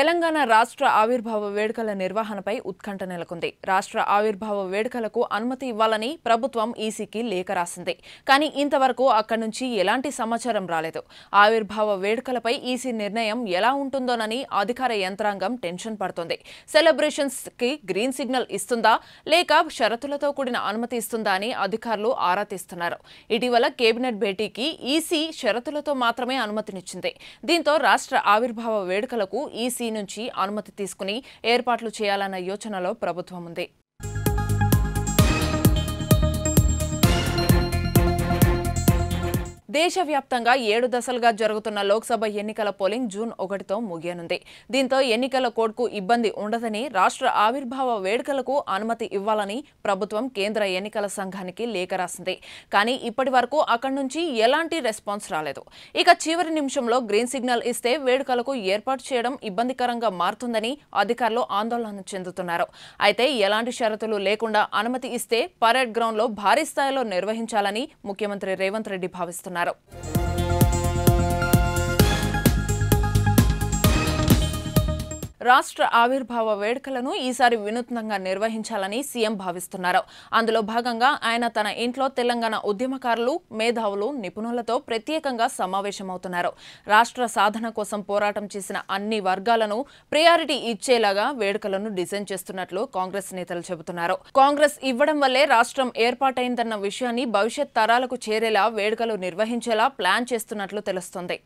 తెలంగాణ రాష్ట్ర ఆవిర్భావ వేడుకల నిర్వహణపై ఉత్కంఠ నెలకొంది. రాష్ట్ర ఆవిర్భావ వేడుకలకు అనుమతి ఇవ్వాలని ప్రభుత్వం ఈసీకి లేఖ రాసింది. కానీ ఇంతవరకు అక్కడి నుంచి ఎలాంటి సమాచారం రాలేదు. ఆవిర్భావ వేడుకలపై ఈసీ నిర్ణయం ఎలా ఉంటుందోనని అధికార యంత్రాంగం టెన్షన్ పడుతోంది. సెలబ్రేషన్స్ కి గ్రీన్ సిగ్నల్ ఇస్తుందా లేక షరతులతో కూడిన అనుమతి ఇస్తుందా అని అధికారులు ఆరా తీస్తున్నారు. ఇటీవల కేబినెట్ భేటీకి ఈసీ షరతులతో మాత్రమే అనుమతినిచ్చింది. దీంతో రాష్ట్ర ఆవిర్భావ వేడుకలకు ఈసీ నుంచి అనుమతి తీసుకుని ఏర్పాట్లు చేయాలన్న యోచనలో ప్రభుత్వం ఉంది. దేశవ్యాప్తంగా 7 దశలుగా జరుగుతున్న లోక్సభ ఎన్నికల పోలింగ్ జూన్ 1తో ముగియనుంది. దీంతో ఎన్నికల కోడ్కు ఇబ్బంది ఉండదని రాష్ట్ర ఆవిర్భావ వేడుకలకు అనుమతి ఇవ్వాలని ప్రభుత్వం కేంద్ర ఎన్నికల సంఘానికి లేఖ రాసింది. కానీ ఇప్పటి వరకు అక్కడి నుంచి ఎలాంటి రెస్పాన్స్ రాలేదు. ఇక చివరి నిమిషంలో గ్రీన్ సిగ్నల్ ఇస్తే వేడుకలకు ఏర్పాటు చేయడం ఇబ్బందికరంగా మారుతుందని అధికారులు ఆందోళన చెందుతున్నారు. అయితే ఎలాంటి షరతులు లేకుండా అనుమతి ఇస్తే పరేడ్ గ్రౌండ్లో భారీ స్థాయిలో నిర్వహించాలని ముఖ్యమంత్రి రేవంత్ రెడ్డి భావిస్తున్నారు. రాష్ట్ర ఆవిర్భావ వేడుకలను ఈసారి వినూత్నంగా నిర్వహించాలని సీఎం భావిస్తున్నారు. అందులో భాగంగా ఆయన తన ఇంట్లో తెలంగాణ ఉద్యమకారులు, మేధావులు, నిపుణులతో ప్రత్యేకంగా సమావేశమవుతున్నారు. రాష్ట్ర సాధన కోసం పోరాటం చేసిన అన్ని వర్గాలను ప్రయారిటీ ఇచ్చేలాగా వేడుకలను డిజైన్ చేస్తున్నట్లు కాంగ్రెస్ నేతలు చెబుతున్నారు. కాంగ్రెస్ ఇవ్వడం వల్లే రాష్ట్రం ఏర్పాటైందన్న విషయాన్ని భవిష్యత్ తరాలకు చేరేలా వేడుకలు నిర్వహించేలా ప్లాన్ చేస్తున్నట్లు తెలుస్తోంది.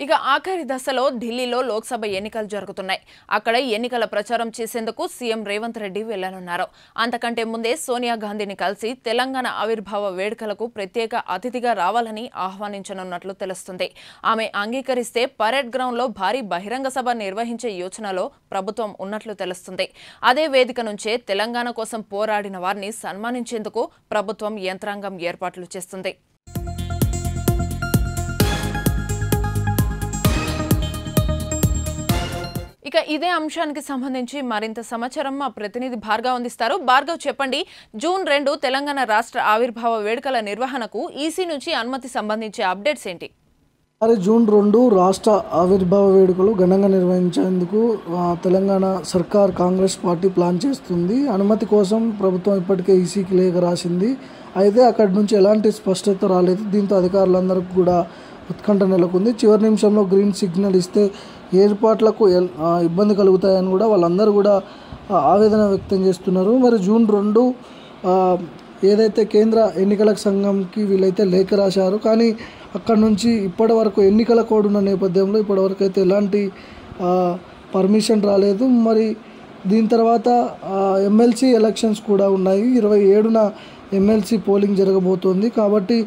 ఇక ఆఖరి దశలో ఢిల్లీలో లోక్సభ ఎన్నికలు జరుగుతున్నాయి. అక్కడ ఎన్నికల ప్రచారం చేసేందుకు సీఎం రేవంత్ రెడ్డి వెళ్లనున్నారు. అంతకంటే ముందే సోనియా గాంధీని కలిసి తెలంగాణ ఆవిర్భావ వేడుకలకు ప్రత్యేక అతిథిగా రావాలని ఆహ్వానించనున్నట్లు తెలుస్తుంది. ఆమె అంగీకరిస్తే పరేడ్ గ్రౌండ్లో భారీ బహిరంగ సభ నిర్వహించే యోచనలో ప్రభుత్వం ఉన్నట్లు తెలుస్తుంది. అదే వేదిక నుంచే తెలంగాణ కోసం పోరాడిన వారిని సన్మానించేందుకు ప్రభుత్వం యంత్రాంగం ఏర్పాట్లు చేస్తుంది. ఇక ఇదే అంశానికి సంబంధించి మరింత సమాచారం మా ప్రతినిధి భార్గవ్ అందిస్తారు. భార్గవ్, చెప్పండి, జూన్ 2 తెలంగాణ రాష్ట్ర ఆవిర్భావ వేడుకల నిర్వహణకు ఈసీ నుంచి అనుమతి సంబంధించి అప్డేట్స్ ఏంటి? జూన్ 2 రాష్ట్ర ఆవిర్భావ వేడుకలు ఘనంగా నిర్వహించేందుకు తెలంగాణ సర్కార్ కాంగ్రెస్ పార్టీ ప్లాన్ చేస్తుంది. అనుమతి కోసం ప్రభుత్వం ఇప్పటికే ఈసీకి లేఖ రాసింది. అయితే అక్కడి నుంచి ఎలాంటి స్పష్టత రాలేదు. దీంతో అధికారులందరికీ కూడా ఉత్కంఠ నెలకొంది. చివరి నిమిషంలో గ్రీన్ సిగ్నల్ ఇస్తే ఏర్పాట్లకు ఇబ్బంది కలుగుతాయని కూడా వాళ్ళందరూ కూడా ఆవేదన వ్యక్తం చేస్తున్నారు. మరి జూన్ 2 ఏదైతే కేంద్ర ఎన్నికల సంఘంకి వీళ్ళైతే లేఖ రాశారు, కానీ అక్కడ నుంచి ఇప్పటి వరకు ఎన్నికల కోడ్ ఉన్న నేపథ్యంలో ఇప్పటివరకు అయితే ఎలాంటి పర్మిషన్ రాలేదు. మరి దీని తర్వాత ఎమ్మెల్సీ ఎలక్షన్స్ కూడా ఉన్నాయి. 27న ఎమ్మెల్సీ పోలింగ్ జరగబోతోంది. కాబట్టి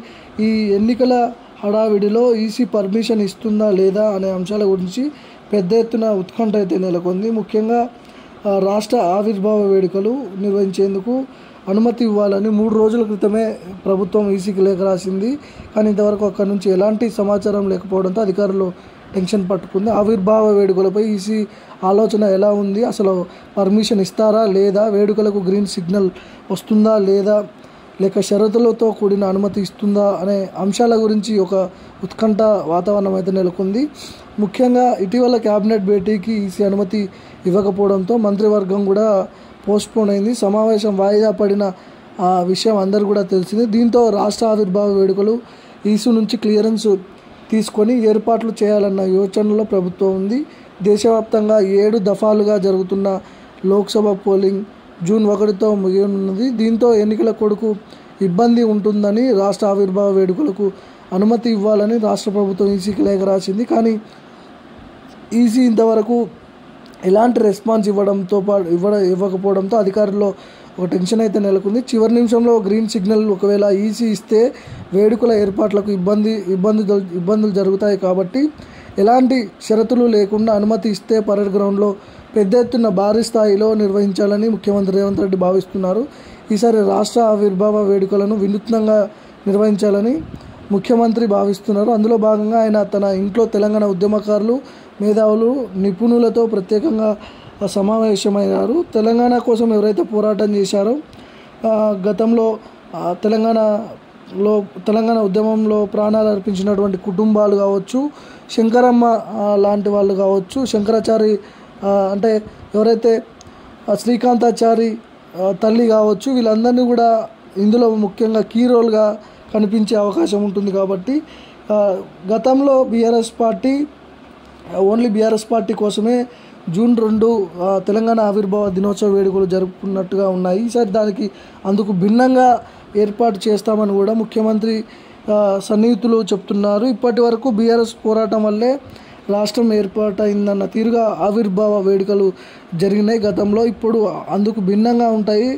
ఈ ఎన్నికల హడావిడిలో ఈసీ పర్మిషన్ ఇస్తుందా లేదా అనే అంశాల గురించి పెద్ద ఎత్తున ఉత్కంఠ అయితే నెలకొంది. ముఖ్యంగా రాష్ట్ర ఆవిర్భావ వేడుకలు నిర్వహించేందుకు అనుమతి ఇవ్వాలని 3 రోజుల క్రితమే ప్రభుత్వం ఈసీకి లేఖ రాసింది. కానీ ఇంతవరకు అక్కడి నుంచి ఎలాంటి సమాచారం లేకపోవడంతో అధికారులు టెన్షన్ పట్టుకుంది. ఆవిర్భావ వేడుకలపై ఈసీ ఆలోచన ఎలా ఉంది, అసలు పర్మిషన్ ఇస్తారా లేదా, వేడుకలకు గ్రీన్ సిగ్నల్ వస్తుందా లేదా, లేక షరతులతో కూడిన అనుమతి ఇస్తుందా అనే అంశాల గురించి ఒక ఉత్కంఠ వాతావరణం అయితే నెలకొంది. ముఖ్యంగా ఇటీవల కేబినెట్ భేటీకి ఈసీ అనుమతి ఇవ్వకపోవడంతో మంత్రివర్గం కూడా పోస్ట్పోన్ అయింది. సమావేశం వాయిదా పడిన విషయం అందరూ కూడా తెలిసింది. దీంతో రాష్ట్ర ఆవిర్భావ వేడుకలు ఈసీ నుంచి క్లియరెన్స్ తీసుకొని ఏర్పాట్లు చేయాలన్న యోచనలో ప్రభుత్వం ఉంది. దేశవ్యాప్తంగా 7 దఫాలుగా జరుగుతున్న లోక్సభ పోలింగ్ జూన్ 1తో ముగియనున్నది. దీంతో ఎన్నికల కోడ్కు ఇబ్బంది ఉంటుందని రాష్ట్ర ఆవిర్భావ వేడుకలకు అనుమతి ఇవ్వాలని రాష్ట్ర ప్రభుత్వం ఈసీకి లేఖ రాసింది. కానీ ఈసీ ఇంతవరకు ఎలాంటి రెస్పాన్స్ ఇవ్వకపోవడంతో అధికారుల్లో ఒక టెన్షన్ అయితే నెలకొంది. చివరి నిమిషంలో గ్రీన్ సిగ్నల్ ఒకవేళ ఈసీ ఇస్తే వేడుకల ఏర్పాట్లకు ఇబ్బందులు జరుగుతాయి. కాబట్టి ఎలాంటి షరతులు లేకుండా అనుమతి ఇస్తే పరేడ్ గ్రౌండ్లో పెద్ద ఎత్తున భారీ స్థాయిలో నిర్వహించాలని ముఖ్యమంత్రి రేవంత్ రెడ్డి భావిస్తున్నారు. ఈసారి రాష్ట్ర ఆవిర్భావ వేడుకలను వినూత్నంగా నిర్వహించాలని ముఖ్యమంత్రి భావిస్తున్నారు. అందులో భాగంగా ఆయన తన ఇంట్లో తెలంగాణ ఉద్యమకారులు, మేధావులు, నిపుణులతో ప్రత్యేకంగా సమావేశమయ్యారు. తెలంగాణ కోసం ఎవరైతే పోరాటం చేశారో గతంలో తెలంగాణ తెలంగాణ ఉద్యమంలో ప్రాణాలు అర్పించినటువంటి కుటుంబాలు కావచ్చు, శంకరమ్మ లాంటి వాళ్ళు కావచ్చు, శంకరాచారి అంటే ఎవరైతే శ్రీకాంతాచారి తల్లి కావచ్చు, వీళ్ళందరినీ కూడా ఇందులో ముఖ్యంగా కీ రోల్గా కనిపించే అవకాశం ఉంటుంది. కాబట్టి గతంలో ఓన్లీ బీఆర్ఎస్ పార్టీ కోసమే జూన్ 2 తెలంగాణ ఆవిర్భావ దినోత్సవ వేడుకలు జరుపుకున్నట్టుగా ఉన్నాయి. ఈసారి అందుకు భిన్నంగా ఏర్పాటు చేస్తామని కూడా ముఖ్యమంత్రి సన్నిహితులు చెప్తున్నారు. ఇప్పటి వరకు బీఆర్ఎస్ పోరాటం వల్లే రాష్ట్రం ఏర్పాటైందన్న తీరుగా ఆవిర్భావ వేడుకలు జరిగినాయి గతంలో. ఇప్పుడు అందుకు భిన్నంగా ఉంటాయి.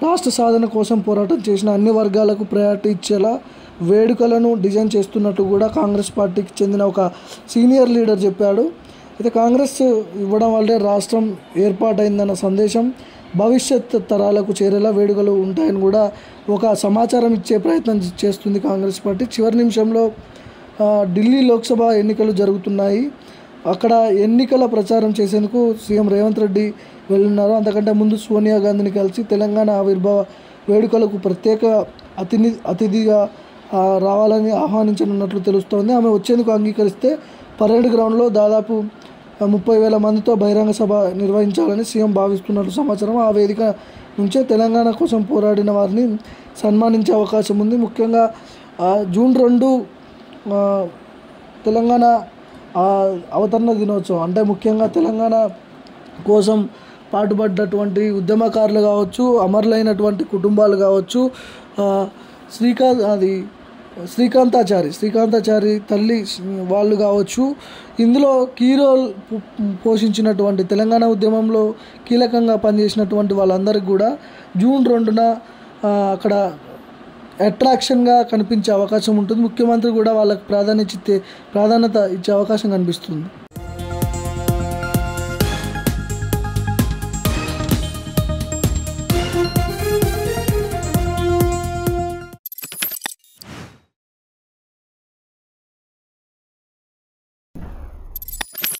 రాష్ట్ర సాధన కోసం పోరాటం చేసిన అన్ని వర్గాలకు ప్రయారిటీ ఇచ్చేలా వేడుకలను డిజైన్ చేస్తున్నట్టు కూడా కాంగ్రెస్ పార్టీకి చెందిన ఒక సీనియర్ లీడర్ చెప్పాడు. అయితే కాంగ్రెస్ ఇవ్వడం వల్లే రాష్ట్రం ఏర్పాటైందన్న సందేశం భవిష్యత్ తరాలకు చేరేలా వేడుకలు ఉంటాయని కూడా ఒక సమాచారం ఇచ్చే ప్రయత్నం చేస్తుంది కాంగ్రెస్ పార్టీ. చివరి నిమిషంలో ఢిల్లీ లోక్సభ ఎన్నికలు జరుగుతున్నాయి. అక్కడ ఎన్నికల ప్రచారం చేసేందుకు సీఎం రేవంత్ రెడ్డి వెళ్ళున్నారు. అంతకంటే ముందు సోనియా గాంధీని కలిసి తెలంగాణ ఆవిర్భావ వేడుకలకు ప్రత్యేక అతిథిగా రావాలని ఆహ్వానించనున్నట్లు తెలుస్తోంది. ఆమె వచ్చేందుకు అంగీకరిస్తే పరేడ్ గ్రౌండ్లో దాదాపు 30,000 మందితో బహిరంగ సభ నిర్వహించాలని సీఎం భావిస్తున్నట్లు సమాచారం. ఆ వేదిక నుంచే తెలంగాణ కోసం పోరాడిన వారిని సన్మానించే అవకాశం ఉంది. ముఖ్యంగా జూన్ 2 తెలంగాణ అవతరణ దినోత్సవం అంటే ముఖ్యంగా తెలంగాణ కోసం పాటుపడ్డటువంటి ఉద్యమకారులు కావచ్చు, అమరులైనటువంటి కుటుంబాలు కావచ్చు, శ్రీకాంతాచారి తల్లి వాళ్ళు కావచ్చు, ఇందులో కీ రోల్ పోషించినటువంటి తెలంగాణ ఉద్యమంలో కీలకంగా పనిచేసినటువంటి వాళ్ళందరికీ కూడా జూన్ 2న అక్కడ అట్రాక్షన్గా కనిపించే అవకాశం ఉంటుంది. ముఖ్యమంత్రి కూడా వాళ్ళకి ప్రాధాన్యత ఇచ్చే అవకాశం కనిపిస్తుంది.